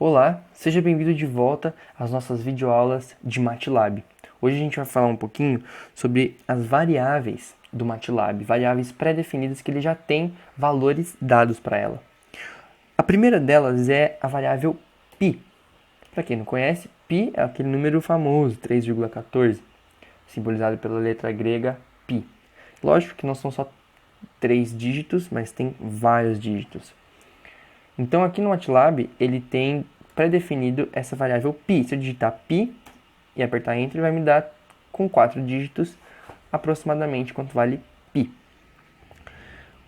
Olá, seja bem-vindo de volta às nossas videoaulas de MATLAB. Hoje a gente vai falar um pouquinho sobre as variáveis do MATLAB, variáveis pré-definidas que ele já tem valores dados para ela. A primeira delas é a variável π. Para quem não conhece, π é aquele número famoso, 3,14, simbolizado pela letra grega π. Lógico que não são só 3 dígitos, mas tem vários dígitos. Então aqui no MATLAB ele tem pré-definido essa variável π. Se eu digitar π e apertar Enter, ele vai me dar com 4 dígitos aproximadamente quanto vale π.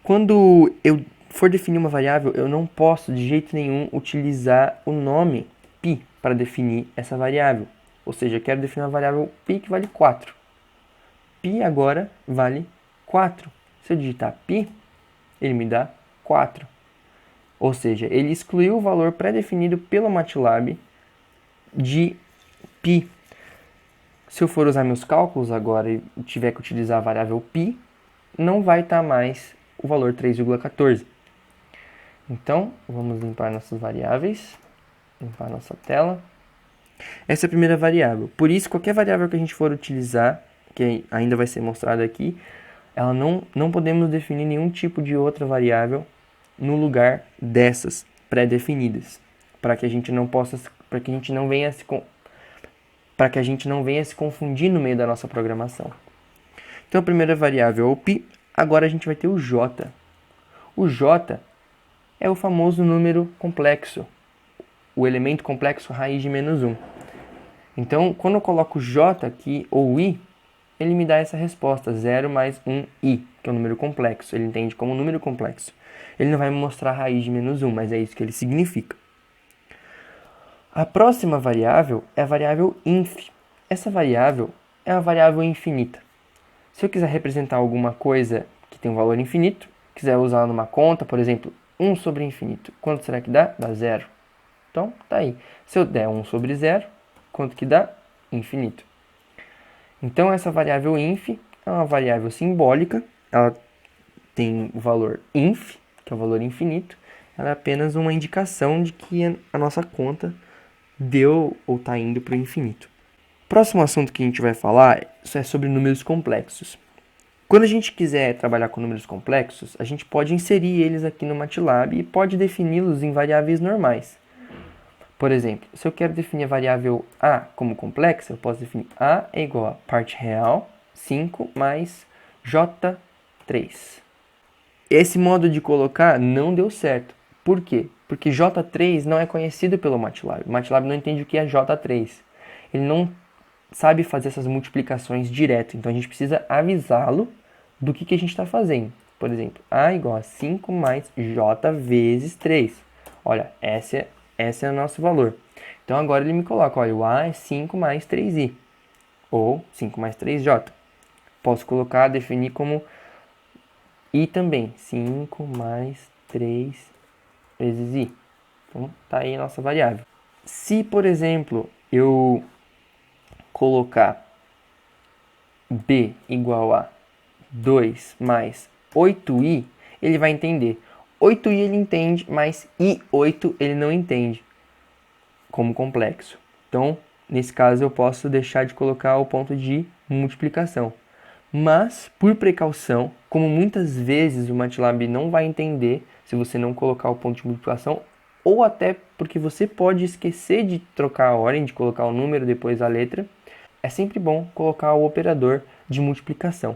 Quando eu for definir uma variável, eu não posso de jeito nenhum utilizar o nome π para definir essa variável. Ou seja, eu quero definir uma variável π que vale 4. π agora vale 4. Se eu digitar π, ele me dá 4. Ou seja, ele excluiu o valor pré-definido pelo MATLAB de π. Se eu for usar meus cálculos agora e tiver que utilizar a variável π, não vai estar mais o valor 3,14. Então, vamos limpar nossas variáveis, limpar nossa tela. Essa é a primeira variável. Por isso, qualquer variável que a gente for utilizar, que ainda vai ser mostrada aqui, ela não podemos definir nenhum tipo de outra variável no lugar dessas pré-definidas, para que a gente não venha se confundir no meio da nossa programação. Então a primeira variável é o π, agora a gente vai ter o j. O j é o famoso número complexo, o elemento complexo raiz de -1. Então, quando eu coloco j aqui, ou i, ele me dá essa resposta, 0 mais 1i, que é um número complexo. Ele entende como um número complexo. Ele não vai me mostrar a raiz de -1, mas é isso que ele significa. A próxima variável é a variável inf. Essa variável é uma variável infinita. Se eu quiser representar alguma coisa que tem um valor infinito, quiser usar numa conta, por exemplo, 1 sobre infinito, quanto será que dá? Dá 0. Então, tá aí. Se eu der 1 sobre 0, quanto que dá? Infinito. Então, essa variável inf é uma variável simbólica, ela tem o valor inf, que é o valor infinito, ela é apenas uma indicação de que a nossa conta deu ou está indo para o infinito. O próximo assunto que a gente vai falar é sobre números complexos. Quando a gente quiser trabalhar com números complexos, a gente pode inserir eles aqui no MATLAB e pode defini-los em variáveis normais. Por exemplo, se eu quero definir a variável a como complexa, eu posso definir a é igual a parte real 5 mais j3. Esse modo de colocar não deu certo. Por quê? Porque j3 não é conhecido pelo MATLAB. O MATLAB não entende o que é j3. Ele não sabe fazer essas multiplicações direto. Então a gente precisa avisá-lo do que a gente está fazendo. Por exemplo, a igual a 5 mais j vezes 3. Olha, esse é o nosso valor. Então agora ele me coloca, olha, o a é 5 mais 3i. Ou 5 mais 3j. Posso colocar, definir como i também. 5 mais 3 vezes i. Então tá aí a nossa variável. Se, por exemplo, eu colocar b igual a 2 mais 8i, ele vai entender. 8i ele entende, mas i8 ele não entende como complexo. Então, nesse caso, eu posso deixar de colocar o ponto de multiplicação. Mas, por precaução, como muitas vezes o MATLAB não vai entender se você não colocar o ponto de multiplicação, ou até porque você pode esquecer de trocar a ordem, de colocar o número depois da letra, é sempre bom colocar o operador de multiplicação.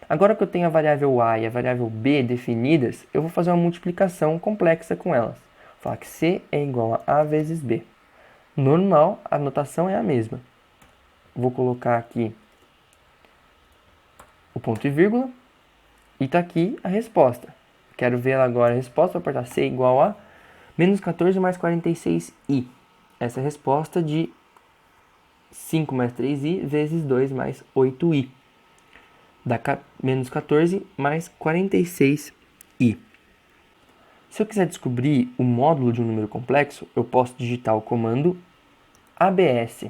Agora que eu tenho a variável a e a variável b definidas, eu vou fazer uma multiplicação complexa com elas. Vou falar que c é igual a vezes b. Normal, a notação é a mesma. Vou colocar aqui o ponto e vírgula e está aqui a resposta. Quero ver agora a resposta, vou apertar c igual a menos 14 mais 46i. Essa é a resposta de 5 mais 3i vezes 2 mais 8i. Dá menos 14 mais 46i. Se eu quiser descobrir o módulo de um número complexo, eu posso digitar o comando abs.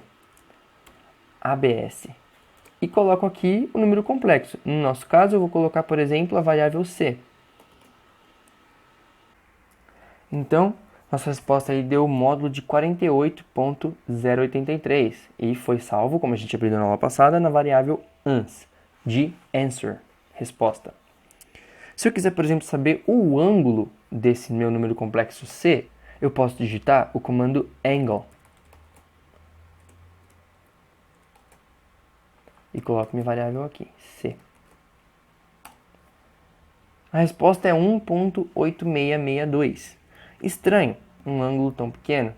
E coloco aqui o número complexo. No nosso caso, eu vou colocar, por exemplo, a variável c. Então, Nossa resposta aí deu o módulo de 48.083 e foi salvo, como a gente aprendeu na aula passada, na variável ans, de answer, resposta. Se eu quiser, por exemplo, saber o ângulo desse meu número complexo C, eu posso digitar o comando angle e coloco minha variável aqui, C. A resposta é 1.8662. Estranho, um ângulo tão pequeno,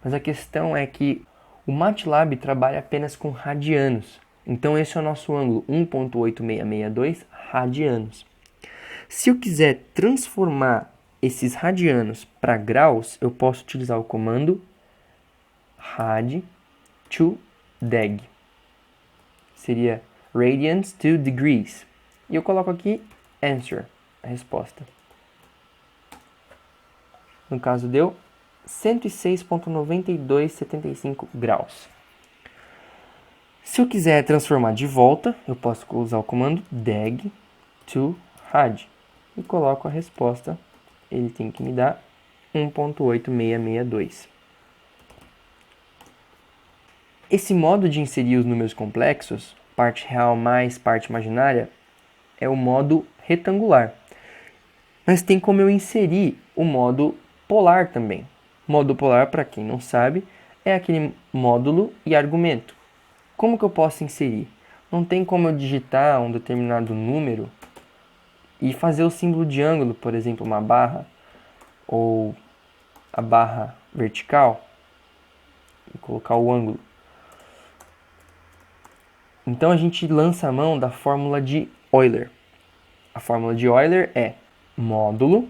mas a questão é que o MATLAB trabalha apenas com radianos. Então esse é o nosso ângulo, 1.8662 radianos. Se eu quiser transformar esses radianos para graus, eu posso utilizar o comando rad to deg. Seria radians to degrees. E eu coloco aqui answer, a resposta. No caso deu 106.9275 graus. Se eu quiser transformar de volta, eu posso usar o comando deg to rad. E coloco a resposta, ele tem que me dar 1.8662. Esse modo de inserir os números complexos, parte real mais parte imaginária, é o modo retangular. Mas tem como eu inserir o modo polar também. Modo polar, para quem não sabe, é aquele módulo e argumento. Como que eu posso inserir? Não tem como eu digitar um determinado número e fazer o símbolo de ângulo, por exemplo, uma barra ou a barra vertical e colocar o ângulo. Então a gente lança a mão da fórmula de Euler. A fórmula de Euler é módulo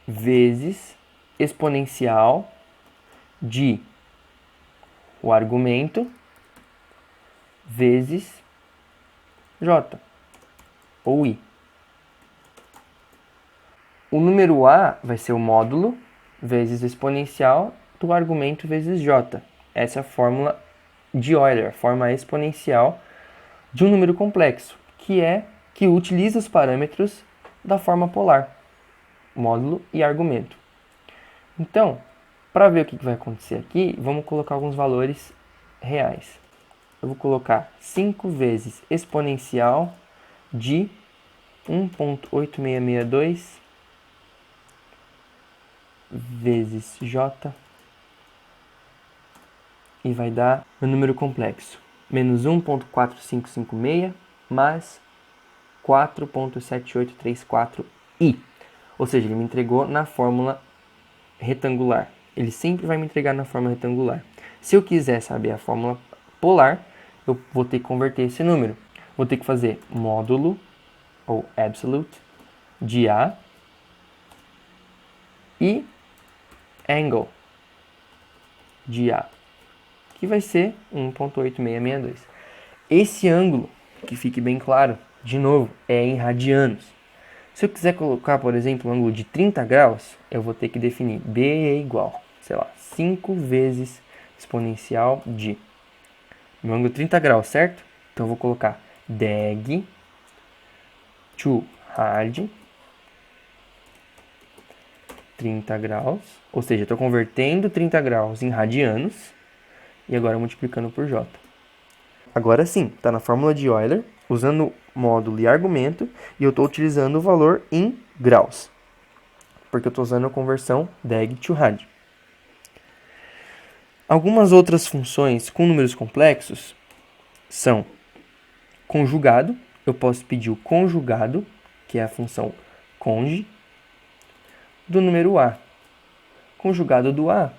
vezes exponencial de o argumento vezes j ou i. O número a vai ser o módulo vezes o exponencial do argumento vezes j. Essa é a fórmula de Euler, a forma exponencial de um número complexo, que utiliza os parâmetros da forma polar, módulo e argumento. Então, para ver o que vai acontecer aqui, vamos colocar alguns valores reais. Eu vou colocar 5 vezes exponencial de 1.8662 vezes j e vai dar o número complexo, menos 1.4556 mais 4.7834i. Ou seja, ele me entregou na fórmula retangular. Ele sempre vai me entregar na fórmula retangular. Se eu quiser saber a fórmula polar, eu vou ter que converter esse número. Vou ter que fazer módulo, ou absolute, de A e angle de A, que vai ser 1.8662. Esse ângulo, que fique bem claro, de novo, é em radianos. Se eu quiser colocar, por exemplo, um ângulo de 30 graus, eu vou ter que definir B é igual, sei lá, 5 vezes exponencial de meu ângulo 30 graus, certo? Então eu vou colocar deg to rad 30 graus, ou seja, estou convertendo 30 graus em radianos e agora multiplicando por j. Agora sim, está na fórmula de Euler, usando módulo e argumento, e eu estou utilizando o valor em graus, porque eu estou usando a conversão deg to rad. Algumas outras funções com números complexos são conjugado. Eu posso pedir o conjugado, que é a função conj, do número a. Conjugado do a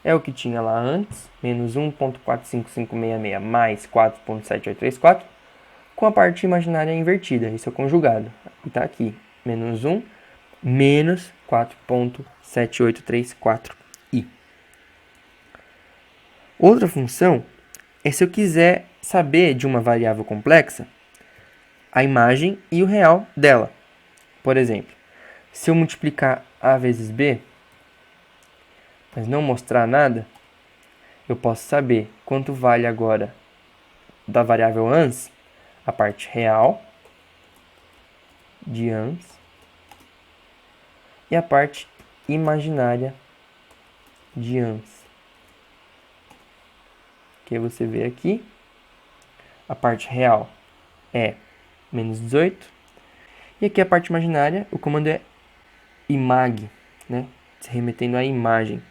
é o que tinha lá antes, menos 1.45566 mais 4.7834, com a parte imaginária invertida. Isso é conjugado. E está aqui, menos 1 menos 4.7834i. Outra função é se eu quiser saber de uma variável complexa a imagem e o real dela. Por exemplo, se eu multiplicar a vezes b, mas não mostrar nada, eu posso saber quanto vale agora da variável ans, a parte real de ans, e a parte imaginária de ans. Que você vê aqui, a parte real é menos 18, e aqui a parte imaginária, o comando é imag, né? Se remetendo à imagem.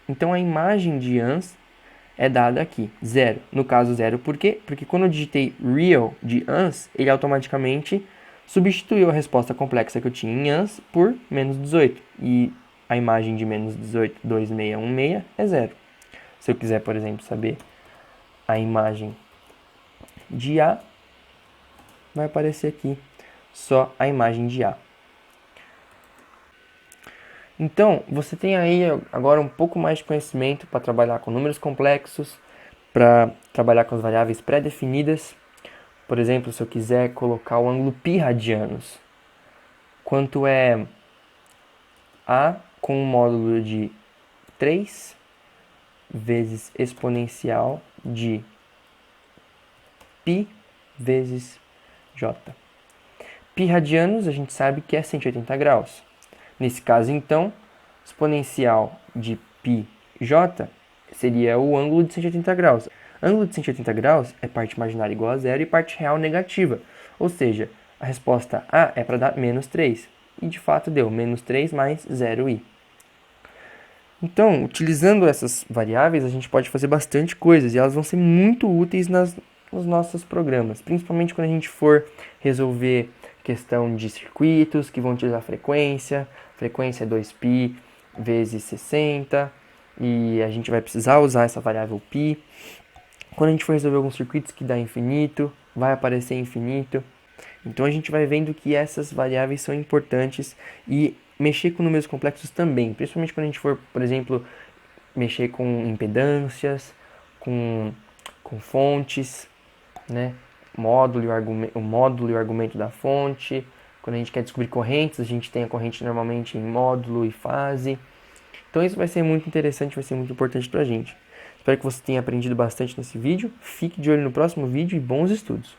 Então a imagem de ans é dada aqui, 0. No caso 0, por quê? Porque quando eu digitei real de ans, ele automaticamente substituiu a resposta complexa que eu tinha em ans por menos 18. E a imagem de menos 18, 2616 é 0. Se eu quiser, por exemplo, saber a imagem de A, vai aparecer aqui só a imagem de A. Então, você tem aí agora um pouco mais de conhecimento para trabalhar com números complexos, para trabalhar com as variáveis pré-definidas. Por exemplo, se eu quiser colocar o ângulo π radianos, quanto é A com um módulo de 3 vezes exponencial de π vezes j. Π radianos a gente sabe que é 180 graus. Nesse caso, então, exponencial de πj seria o ângulo de 180 graus. Ângulo de 180 graus é parte imaginária igual a zero e parte real negativa. Ou seja, a resposta A é para dar menos 3. E de fato deu menos 3 mais 0i. Então, utilizando essas variáveis, a gente pode fazer bastante coisas e elas vão ser muito úteis nos nossos programas, principalmente quando a gente for resolver questão de circuitos que vão utilizar frequência é 2π vezes 60, e a gente vai precisar usar essa variável π. Quando a gente for resolver alguns circuitos que dá infinito, vai aparecer infinito. Então a gente vai vendo que essas variáveis são importantes e mexer com números complexos também, principalmente quando a gente for, por exemplo, mexer com impedâncias, com fontes, né? O módulo e o argumento da fonte. Quando a gente quer descobrir correntes, a gente tem a corrente normalmente em módulo e fase. Então isso vai ser muito interessante, vai ser muito importante pra gente. Espero que você tenha aprendido bastante nesse vídeo. Fique de olho no próximo vídeo e bons estudos!